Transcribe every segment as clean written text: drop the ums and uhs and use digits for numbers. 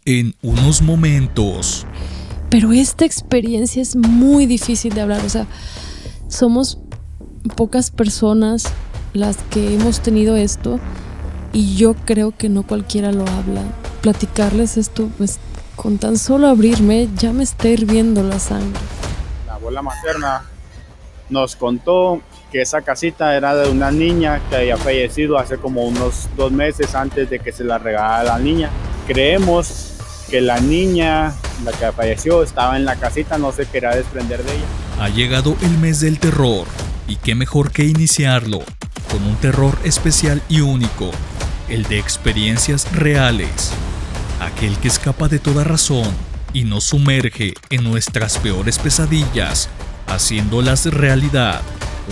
en unos momentos. Pero esta experiencia es muy difícil de hablar, o sea, somos pocas personas las que hemos tenido esto y yo creo que no cualquiera lo habla. Platicarles esto, pues con tan solo abrirme ya me está hirviendo la sangre. La abuela materna nos contó que esa casita era de una niña que había fallecido hace como unos 2 meses antes de que se la regalara a la niña. Creemos que la niña, la que falleció, estaba en la casita, no se quería desprender de ella. Ha llegado el mes del terror, y qué mejor que iniciarlo con un terror especial y único, el de experiencias reales, aquel que escapa de toda razón y nos sumerge en nuestras peores pesadillas, haciéndolas realidad.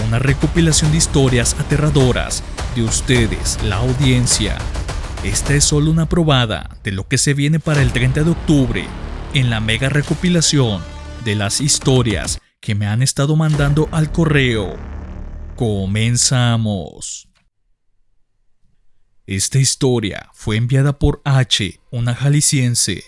Una recopilación de historias aterradoras de ustedes, la audiencia. Esta es solo una probada de lo que se viene para el 30 de octubre en la mega recopilación de las historias que me han estado mandando al correo. Comenzamos. Esta historia fue enviada por H, una jalisciense,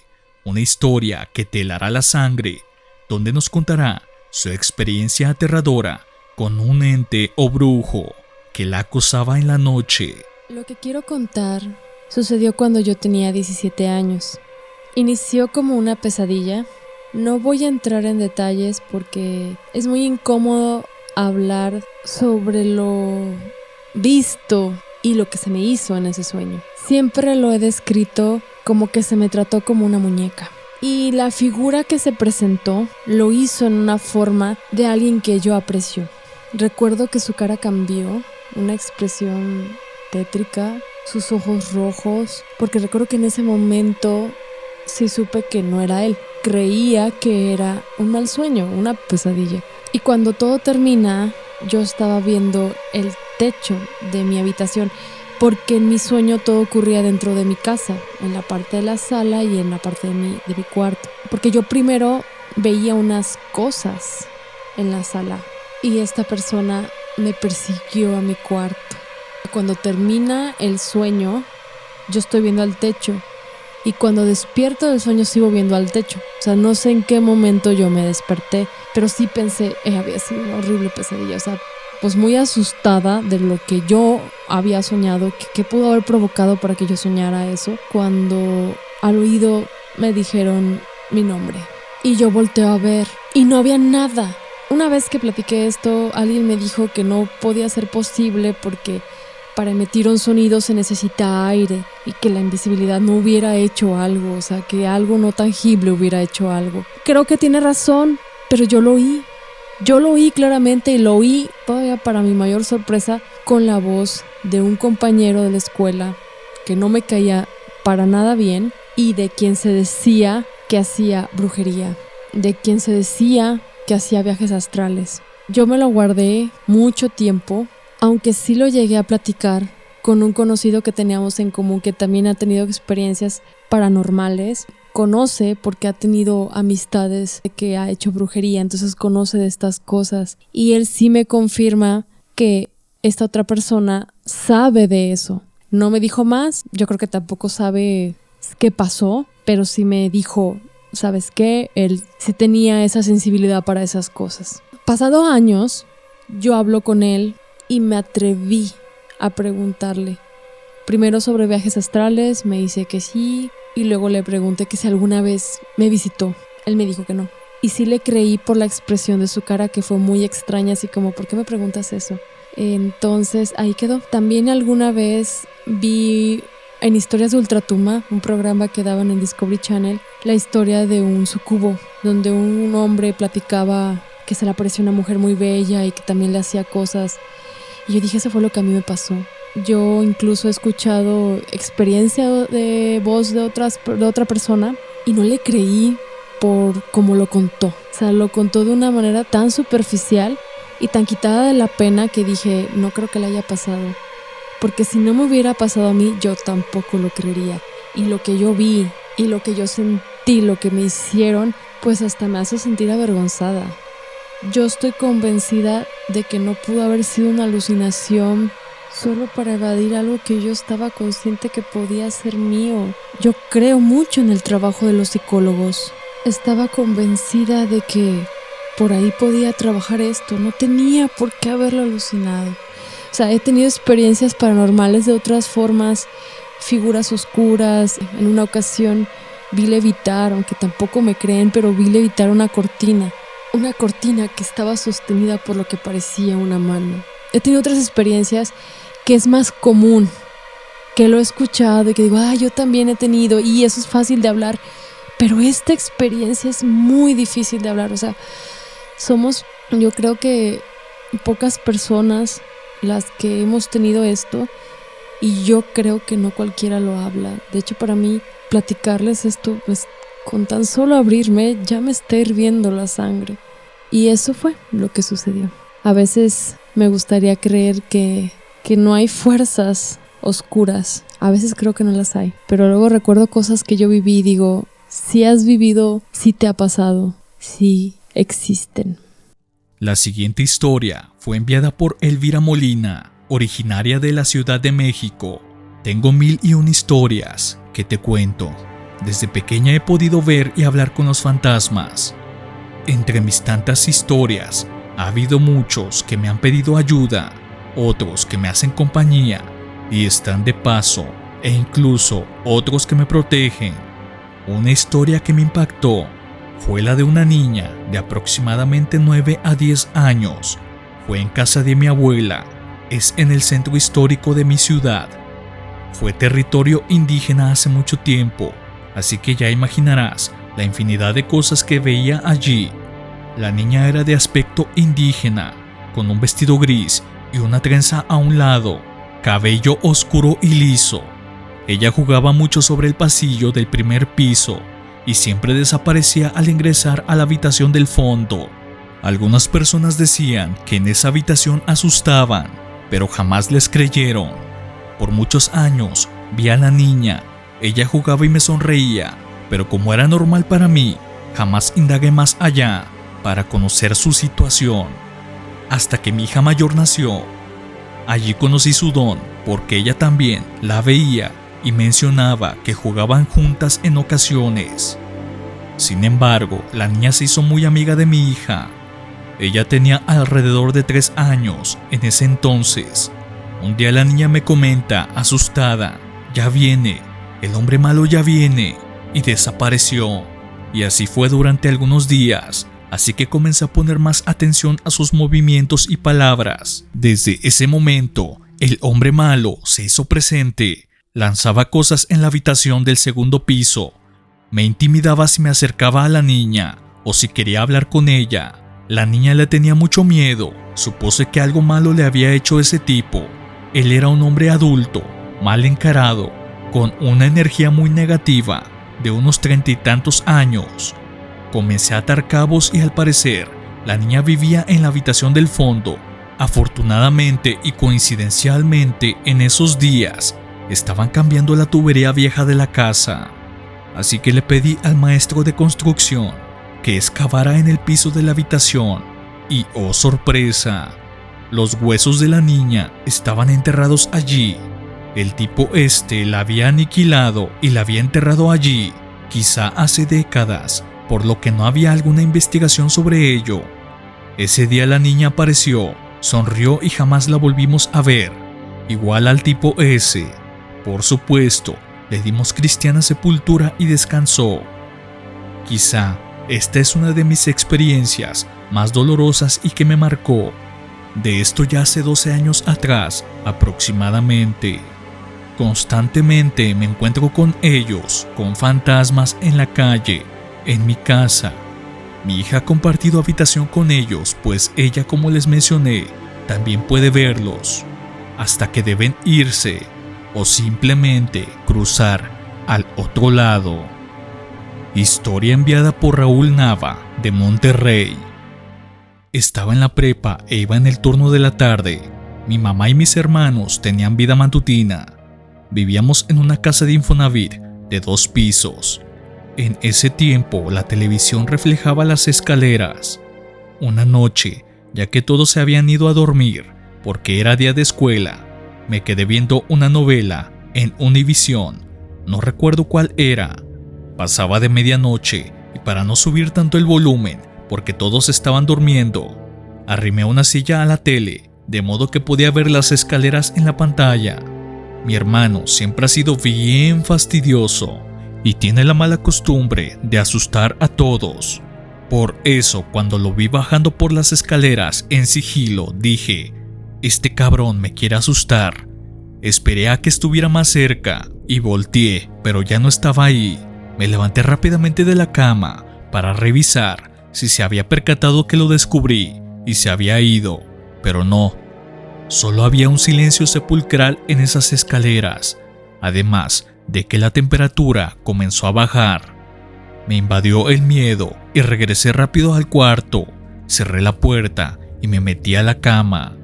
una historia que te helará la sangre, donde nos contará su experiencia aterradora con un ente o brujo que la acosaba en la noche. Lo que quiero contar sucedió cuando yo tenía 17 años. Inició como una pesadilla. No voy a entrar en detalles porque es muy incómodo hablar sobre lo visto y lo que se me hizo en ese sueño. Siempre lo he descrito como que se me trató como una muñeca. Y la figura que se presentó lo hizo en una forma de alguien que yo aprecio. Recuerdo que su cara cambió, una expresión tétrica, sus ojos rojos, porque recuerdo que en ese momento sí supe que no era él. Creía que era un mal sueño, una pesadilla. Y cuando todo termina, yo estaba viendo el techo de mi habitación, porque en mi sueño todo ocurría dentro de mi casa, en la parte de la sala y en la parte de mi cuarto. Porque yo primero veía unas cosas en la sala y esta persona me persiguió a mi cuarto. Cuando termina el sueño, yo estoy viendo al techo y cuando despierto del sueño sigo viendo al techo. O sea, no sé en qué momento yo me desperté, pero sí pensé, había sido una horrible pesadilla. O sea, pues muy asustada de lo que yo había soñado, que pudo haber provocado para que yo soñara eso, cuando al oído me dijeron mi nombre. Y yo volteo a ver y no había nada. Una vez que platiqué esto, alguien me dijo que no podía ser posible porque para emitir un sonido se necesita aire y que la invisibilidad no hubiera hecho algo, o sea, que algo no tangible hubiera hecho algo. Creo que tiene razón, pero yo lo oí. Yo lo oí claramente y lo oí, todavía para mi mayor sorpresa, con la voz de un compañero de la escuela que no me caía para nada bien y de quien se decía que hacía brujería, de quien se decía que hacía viajes astrales. Yo me lo guardé mucho tiempo, aunque sí lo llegué a platicar con un conocido que teníamos en común que también ha tenido experiencias paranormales. Conoce porque ha tenido amistades que ha hecho brujería, entonces conoce de estas cosas. Y él sí me confirma que esta otra persona sabe de eso. No me dijo más, yo creo que tampoco sabe qué pasó, pero sí me dijo, ¿sabes qué? Él sí tenía esa sensibilidad para esas cosas. Pasado años, yo hablo con él y me atreví a preguntarle. Primero sobre viajes astrales, me dice que sí, y luego le pregunté que si alguna vez me visitó. Él me dijo que no. Y sí le creí por la expresión de su cara, que fue muy extraña, así como, ¿por qué me preguntas eso? Entonces ahí quedó. También alguna vez vi en Historias de Ultratumba, un programa que daban en Discovery Channel, la historia de un sucubo, donde un hombre platicaba que se le apareció una mujer muy bella y que también le hacía cosas. Y yo dije, eso fue lo que a mí me pasó. Yo incluso he escuchado experiencia de voz de otra persona y no le creí por cómo lo contó. O sea, lo contó de una manera tan superficial y tan quitada de la pena que dije, no creo que le haya pasado. Porque si no me hubiera pasado a mí, yo tampoco lo creería. Y lo que yo vi y lo que yo sentí, lo que me hicieron, pues hasta me hace sentir avergonzada. Yo estoy convencida de que no pudo haber sido una alucinación solo para evadir algo que yo estaba consciente que podía ser mío. Yo creo mucho en el trabajo de los psicólogos. Estaba convencida de que por ahí podía trabajar esto, no tenía por qué haberlo alucinado. O sea, he tenido experiencias paranormales de otras formas, figuras oscuras. En una ocasión vi levitar, aunque tampoco me creen, pero vi levitar una cortina que estaba sostenida por lo que parecía una mano. He tenido otras experiencias que es más común, que lo he escuchado y que digo, yo también he tenido, y eso es fácil de hablar, pero esta experiencia es muy difícil de hablar. O sea, somos, yo creo que pocas personas las que hemos tenido esto, y yo creo que no cualquiera lo habla. De hecho, para mí, platicarles esto, pues con tan solo abrirme, ya me está hirviendo la sangre. Y eso fue lo que sucedió. A veces me gustaría creer que no hay fuerzas oscuras. A veces creo que no las hay. Pero luego recuerdo cosas que yo viví y digo, si has vivido, si te ha pasado, sí existen. La siguiente historia fue enviada por Elvira Molina, originaria de la Ciudad de México. Tengo 1001 historias que te cuento. Desde pequeña he podido ver y hablar con los fantasmas. Entre mis tantas historias, ha habido muchos que me han pedido ayuda, otros que me hacen compañía y están de paso, e incluso otros que me protegen. Una historia que me impactó fue la de una niña de aproximadamente 9 a 10 años. Fue en casa de mi abuela, es en el centro histórico de mi ciudad. Fue territorio indígena hace mucho tiempo, así que ya imaginarás la infinidad de cosas que veía allí. La niña era de aspecto indígena, con un vestido gris y una trenza a un lado, cabello oscuro y liso. Ella jugaba mucho sobre el pasillo del primer piso y siempre desaparecía al ingresar a la habitación del fondo. Algunas personas decían que en esa habitación asustaban, pero jamás les creyeron. Por muchos años vi a la niña, ella jugaba y me sonreía, pero como era normal para mí, jamás indagué más allá para conocer su situación. Hasta que mi hija mayor nació. Allí conocí su don, porque ella también la veía y mencionaba que jugaban juntas en ocasiones. Sin embargo, la niña se hizo muy amiga de mi hija. Ella tenía alrededor de 3 años en ese entonces. Un día la niña me comenta, asustada, «Ya viene, el hombre malo ya viene», y desapareció. Y así fue durante algunos días, así que comencé a poner más atención a sus movimientos y palabras. Desde ese momento, el hombre malo se hizo presente, lanzaba cosas en la habitación del segundo piso, me intimidaba si me acercaba a la niña o si quería hablar con ella. La niña le tenía mucho miedo, supuse que algo malo le había hecho ese tipo. Él era un hombre adulto, mal encarado, con una energía muy negativa, de unos 30 y tantos años. Comencé a atar cabos y al parecer, la niña vivía en la habitación del fondo. Afortunadamente y coincidencialmente, en esos días, estaban cambiando la tubería vieja de la casa. Así que le pedí al maestro de construcción que excavara en el piso de la habitación. Y ¡oh sorpresa! Los huesos de la niña estaban enterrados allí. El tipo la había aniquilado y la había enterrado allí, quizá hace décadas, por lo que no había alguna investigación sobre ello. Ese día la niña apareció, sonrió y jamás la volvimos a ver, igual al tipo ese. Por supuesto, le dimos cristiana sepultura y descansó. Quizá esta es una de mis experiencias más dolorosas y que me marcó. De esto ya hace 12 años atrás, aproximadamente. Constantemente me encuentro con ellos, con fantasmas en la calle, en mi casa. Mi hija ha compartido habitación con ellos, pues ella, como les mencioné, también puede verlos, hasta que deben irse o simplemente cruzar al otro lado. Historia enviada por Raúl Nava, de Monterrey. Estaba en la prepa e iba en el turno de la tarde. Mi mamá y mis hermanos tenían vida matutina. Vivíamos en una casa de Infonavit de 2 pisos. En ese tiempo la televisión reflejaba las escaleras. Una noche, ya que todos se habían ido a dormir porque era día de escuela, me quedé viendo una novela en Univisión. No recuerdo cuál era. Pasaba de medianoche y para no subir tanto el volumen, porque todos estaban durmiendo, arrimé una silla a la tele, de modo que podía ver las escaleras en la pantalla. Mi hermano siempre ha sido bien fastidioso y tiene la mala costumbre de asustar a todos. Por eso, cuando lo vi bajando por las escaleras en sigilo, dije: este cabrón me quiere asustar. Esperé a que estuviera más cerca y volteé, pero ya no estaba ahí. Me levanté rápidamente de la cama para revisar si se había percatado que lo descubrí y se había ido, pero no. Solo había un silencio sepulcral en esas escaleras, además de que la temperatura comenzó a bajar. Me invadió el miedo y regresé rápido al cuarto, cerré la puerta y me metí a la cama.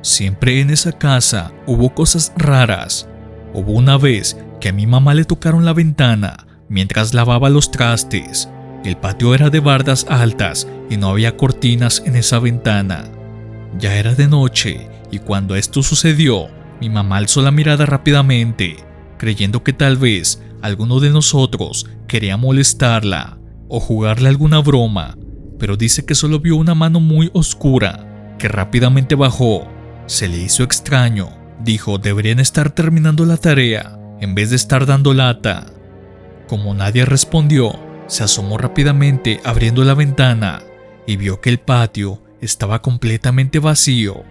Siempre en esa casa hubo cosas raras. Hubo una vez que a mi mamá le tocaron la ventana mientras lavaba los trastes. El patio era de bardas altas y no había cortinas en esa ventana. Ya era de noche y cuando esto sucedió, mi mamá alzó la mirada rápidamente, creyendo que tal vez alguno de nosotros quería molestarla o jugarle alguna broma, pero dice que solo vio una mano muy oscura que rápidamente bajó. Se le hizo extraño. Dijo: deberían estar terminando la tarea en vez de estar dando lata. Como nadie respondió, se asomó rápidamente abriendo la ventana y vio que el patio estaba completamente vacío.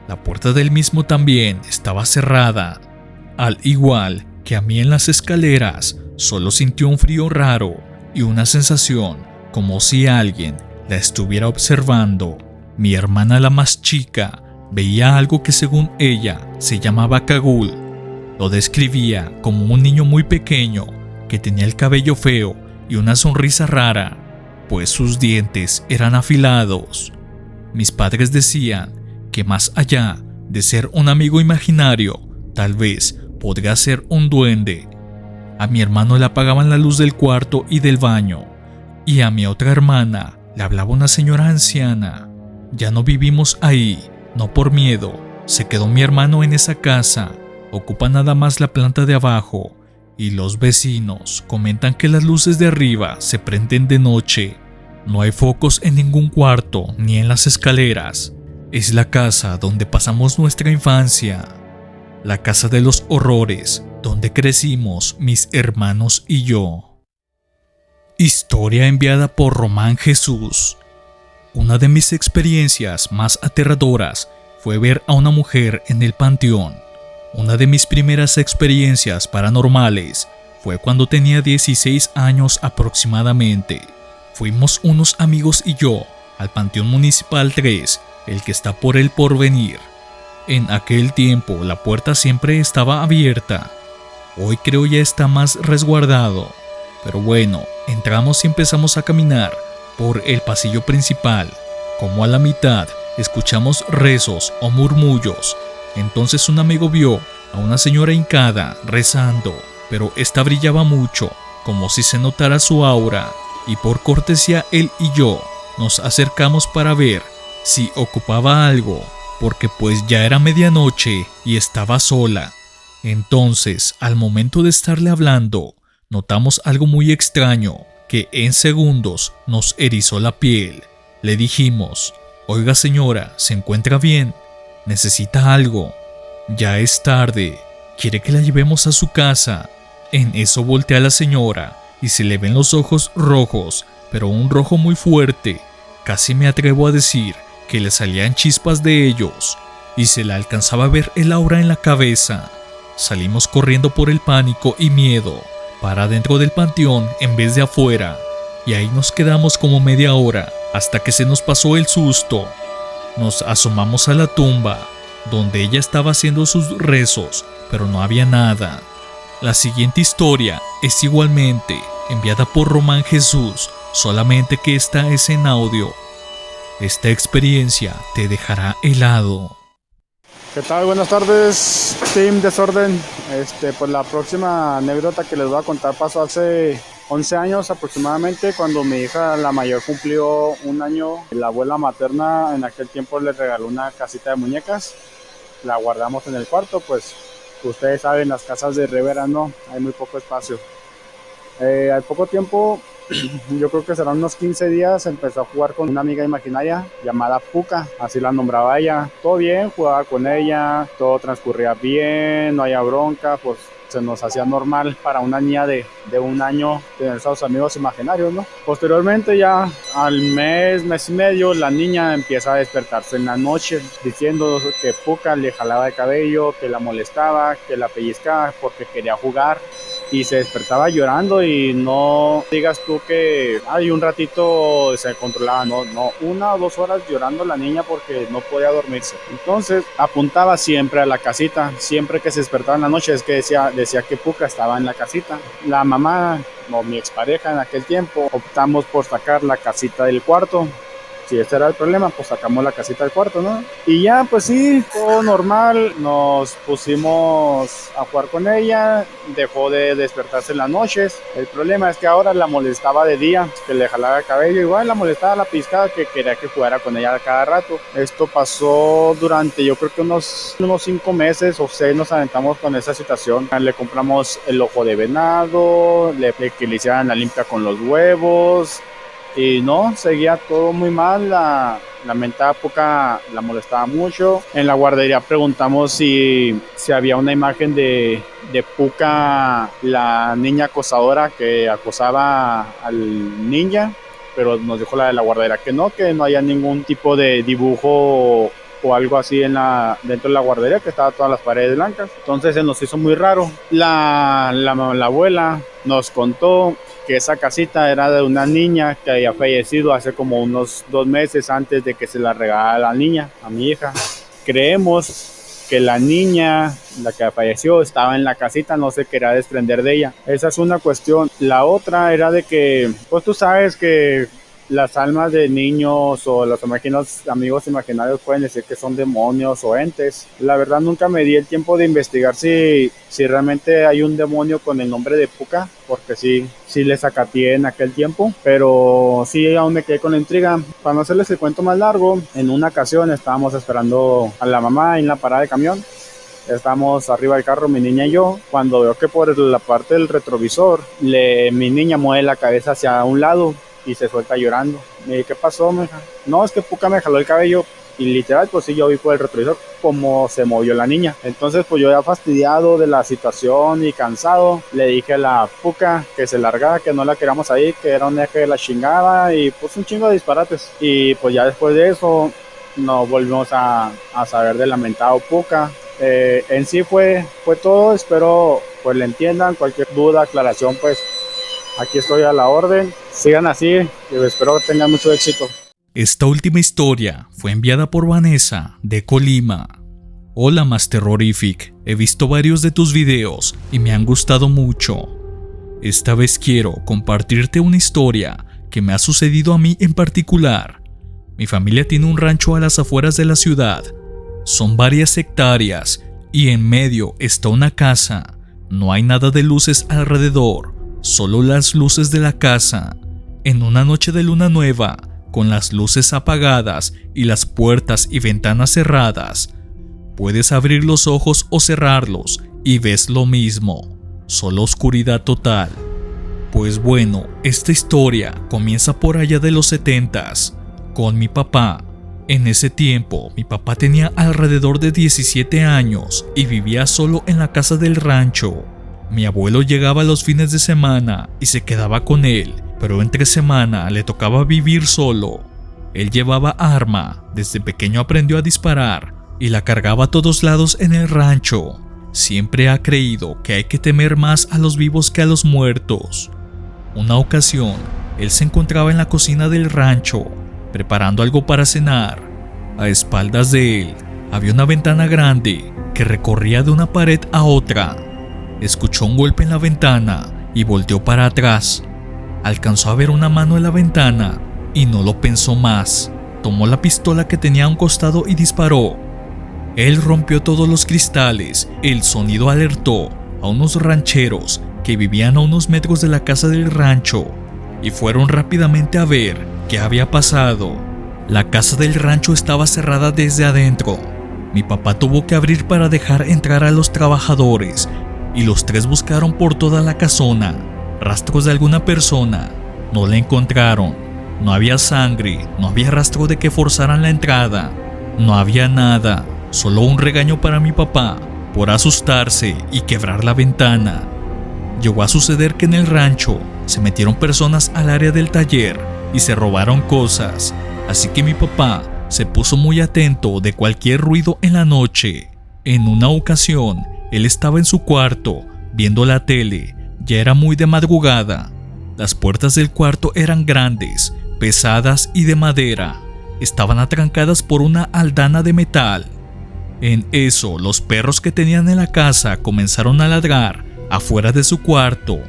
La puerta del mismo también estaba cerrada. Al igual que a mí en las escaleras, solo sintió un frío raro y una sensación como si alguien la estuviera observando. Mi hermana, la más chica, veía algo que según ella se llamaba Kagul. Lo describía como un niño muy pequeño que tenía el cabello feo y una sonrisa rara, pues sus dientes eran afilados. Mis padres decían que más allá de ser un amigo imaginario, tal vez podría ser un duende. A mi hermano le apagaban la luz del cuarto y del baño, y a mi otra hermana le hablaba una señora anciana. Ya no vivimos ahí, no por miedo. Se quedó mi hermano en esa casa, ocupa nada más la planta de abajo, y los vecinos comentan que las luces de arriba se prenden de noche. No hay focos en ningún cuarto ni en las escaleras. Es la casa donde pasamos nuestra infancia, la casa de los horrores, donde crecimos mis hermanos y yo. Historia enviada por Román Jesús. Una de mis experiencias más aterradoras fue ver a una mujer en el panteón. Una de mis primeras experiencias paranormales fue cuando tenía 16 años aproximadamente. Fuimos unos amigos y yo al Panteón Municipal 3, el que está por el Porvenir. En aquel tiempo la puerta siempre estaba abierta. Hoy creo ya está más resguardado. Pero bueno, entramos y empezamos a caminar por el pasillo principal. Como a la mitad escuchamos rezos o murmullos. Entonces un amigo vio a una señora hincada rezando, pero esta brillaba mucho, como si se notara su aura, y por cortesía él y yo nos acercamos para ver si ocupaba algo, porque pues ya era medianoche y estaba sola. Entonces, al momento de estarle hablando, notamos algo muy extraño que en segundos nos erizó la piel. Le dijimos: oiga señora, ¿se encuentra bien? ¿Necesita algo? Ya es tarde, ¿quiere que la llevemos a su casa? En eso voltea a la señora y se le ven los ojos rojos, pero un rojo muy fuerte. Casi me atrevo a decir que le salían chispas de ellos y se le alcanzaba a ver el aura en la cabeza. Salimos corriendo por el pánico y miedo para adentro del panteón en vez de afuera, y ahí nos quedamos como media hora hasta que se nos pasó el susto. Nos asomamos a la tumba donde ella estaba haciendo sus rezos, pero no había nada. La siguiente historia es igualmente enviada por Román Jesús, solamente que esta es en audio. Esta experiencia te dejará helado. ¿Qué tal? Buenas tardes, Team Desorden. Pues la próxima anécdota que les voy a contar pasó hace 11 años aproximadamente, cuando mi hija la mayor cumplió un año. La abuela materna en aquel tiempo le regaló una casita de muñecas. la guardamos en el cuarto, pues ustedes saben, las casas de Rivera no, hay muy poco espacio. Al poco tiempo, yo creo que serán unos 15 días, empezó a jugar con una amiga imaginaria llamada Puka, así la nombraba ella. Todo bien, jugaba con ella, todo transcurría bien, no había bronca, pues se nos hacía normal para una niña de 1 año tener esos amigos imaginarios, ¿no? Posteriormente, ya al mes y medio, la niña empieza a despertarse en la noche diciendo que Puka le jalaba el cabello, que la molestaba, que la pellizcaba porque quería jugar. Y se despertaba llorando, y no digas tú que hay un ratito se controlaba, no, 1 o 2 horas llorando la niña porque no podía dormirse. Entonces apuntaba siempre a la casita, siempre que se despertaba en la noche es que decía que Puka estaba en la casita. La mamá o mi expareja en aquel tiempo optamos por sacar la casita del cuarto. Si ese era el problema, pues sacamos la casita del cuarto, ¿no? Y ya, pues sí, todo normal, nos pusimos a jugar con ella, dejó de despertarse en las noches. El problema es que ahora la molestaba de día, que le jalaba el cabello, igual la molestaba la pizcada, que quería que jugara con ella cada rato. Esto pasó durante, yo creo que unos 5 meses o 6 nos aventamos con esa situación. Le compramos el ojo de venado, que le hicieran la limpia con los huevos. Y no, seguía todo muy mal, la mentada Puka la molestaba mucho. En la guardería preguntamos si había una imagen de Puka, la niña acosadora que acosaba al ninja, pero nos dijo la de la guardería que no había ningún tipo de dibujo o algo así dentro de la guardería, que estaban todas las paredes blancas. Entonces se nos hizo muy raro. La abuela nos contó que esa casita era de una niña que había fallecido hace como unos 2 meses antes de que se la regalara a la niña, a mi hija. Creemos que la niña, la que falleció, estaba en la casita, no se quería desprender de ella. Esa es una cuestión. La otra era de que, pues tú sabes que las almas de niños o los amigos imaginarios pueden decir que son demonios o entes. La verdad nunca me di el tiempo de investigar si realmente hay un demonio con el nombre de Puka, porque sí le sacateé en aquel tiempo, pero sí aún me quedé con la intriga. Para no hacerles el cuento más largo, en una ocasión estábamos esperando a la mamá en la parada de camión. Estamos arriba del carro, mi niña y yo, cuando veo que por la parte del retrovisor mi niña mueve la cabeza hacia un lado y se suelta llorando. Me dije, ¿qué pasó, mija? No, es que Puka me jaló el cabello. Y literal, pues sí, yo vi por el retrovisor cómo se movió la niña. Entonces, pues yo ya fastidiado de la situación y cansado, le dije a la Puka que se largara, que no la queríamos ahí, que era un eje de la chingada, y pues un chingo de disparates. Y pues ya después de eso, nos volvimos a saber del lamentado Puka. En sí fue todo. Espero pues le entiendan. Cualquier duda, aclaración, pues aquí estoy a la orden. Sigan así y espero que tengan mucho éxito. Esta última historia fue enviada por Vanessa de Colima. Hola Master Horrific, he visto varios de tus videos y me han gustado mucho. Esta vez quiero compartirte una historia que me ha sucedido a mí en particular. Mi familia tiene un rancho a las afueras de la ciudad. Son varias hectáreas y en medio está una casa. No hay nada de luces alrededor, solo las luces de la casa. En una noche de luna nueva, con las luces apagadas y las puertas y ventanas cerradas, puedes abrir los ojos o cerrarlos y ves lo mismo, solo oscuridad total. Pues bueno, esta historia comienza por allá de los 70s, con mi papá. En ese tiempo, mi papá tenía alrededor de 17 años y vivía solo en la casa del rancho. Mi abuelo llegaba los fines de semana y se quedaba con él, pero entre semana le tocaba vivir solo. Él llevaba arma, desde pequeño aprendió a disparar y la cargaba a todos lados en el rancho. Siempre ha creído que hay que temer más a los vivos que a los muertos. Una ocasión, él se encontraba en la cocina del rancho, preparando algo para cenar. A espaldas de él había una ventana grande que recorría de una pared a otra. Escuchó un golpe en la ventana y volteó para atrás. Alcanzó a ver una mano en la ventana y no lo pensó más. Tomó la pistola que tenía a un costado y disparó. Él rompió todos los cristales. El sonido alertó a unos rancheros que vivían a unos metros de la casa del rancho y fueron rápidamente a ver qué había pasado. La casa del rancho estaba cerrada desde adentro. Mi papá tuvo que abrir para dejar entrar a los trabajadores y los tres buscaron por toda la casona. Rastros de alguna persona. No la encontraron. No había sangre, no había rastro de que forzaran la entrada. No había nada, solo un regaño para mi papá por asustarse y quebrar la ventana. Llegó a suceder que en el rancho se metieron personas al área del taller y se robaron cosas, así que mi papá se puso muy atento de cualquier ruido en la noche. En una ocasión, él estaba en su cuarto viendo la tele, ya era muy de madrugada. Las puertas del cuarto eran grandes, pesadas y de madera. Estaban atrancadas por una aldana de metal. En eso, los perros que tenían en la casa comenzaron a ladrar afuera de su cuarto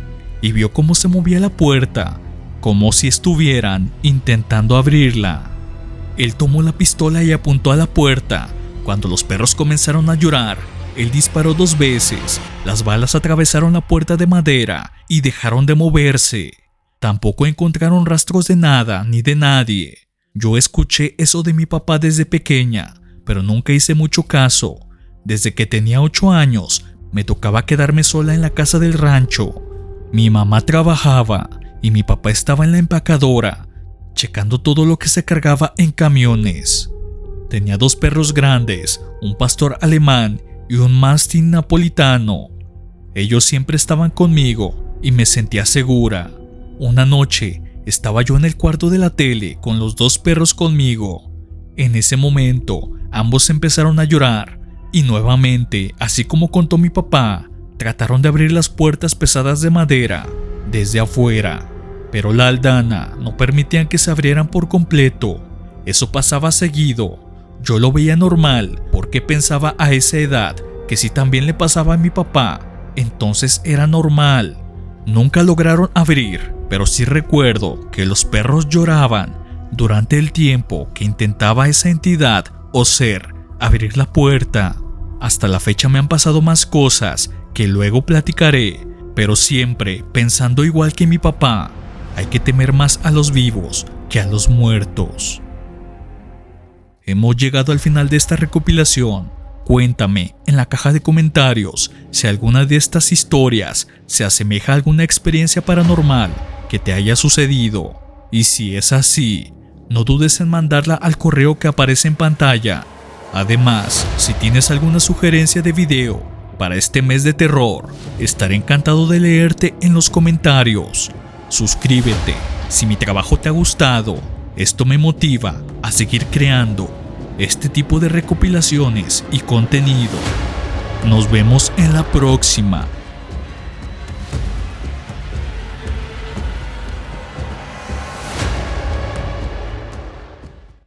y vio cómo se movía la puerta, como si estuvieran intentando abrirla. Él tomó la pistola y apuntó a la puerta. Cuando los perros comenzaron a llorar, él disparó 2 veces. Las balas atravesaron la puerta de madera y dejaron de moverse. Tampoco encontraron rastros de nada ni de nadie. Yo escuché eso de mi papá desde pequeña, pero nunca hice mucho caso. Desde que tenía 8 años, me tocaba quedarme sola en la casa del rancho. Mi mamá trabajaba y mi papá estaba en la empacadora, checando todo lo que se cargaba en camiones. Tenía 2 perros grandes, un pastor alemán y un mastín napolitano. Ellos siempre estaban conmigo y me sentía segura. Una noche estaba yo en el cuarto de la tele con los 2 perros conmigo. En ese momento, ambos empezaron a llorar y nuevamente, así como contó mi papá, trataron de abrir las puertas pesadas de madera desde afuera, pero la aldana no permitían que se abrieran por completo. Eso pasaba seguido. Yo lo veía normal porque pensaba a esa edad que si también le pasaba a mi papá, entonces era normal. Nunca lograron abrir, pero sí recuerdo que los perros lloraban durante el tiempo que intentaba esa entidad o ser abrir la puerta. Hasta la fecha me han pasado más cosas que luego platicaré, pero siempre pensando igual que mi papá, hay que temer más a los vivos que a los muertos. Hemos llegado al final de esta recopilación. Cuéntame en la caja de comentarios si alguna de estas historias se asemeja a alguna experiencia paranormal que te haya sucedido. Y si es así, no dudes en mandarla al correo que aparece en pantalla. Además, si tienes alguna sugerencia de video para este mes de terror, estaré encantado de leerte en los comentarios. Suscríbete si mi trabajo te ha gustado. Esto me motiva a seguir creando este tipo de recopilaciones y contenido. Nos vemos en la próxima.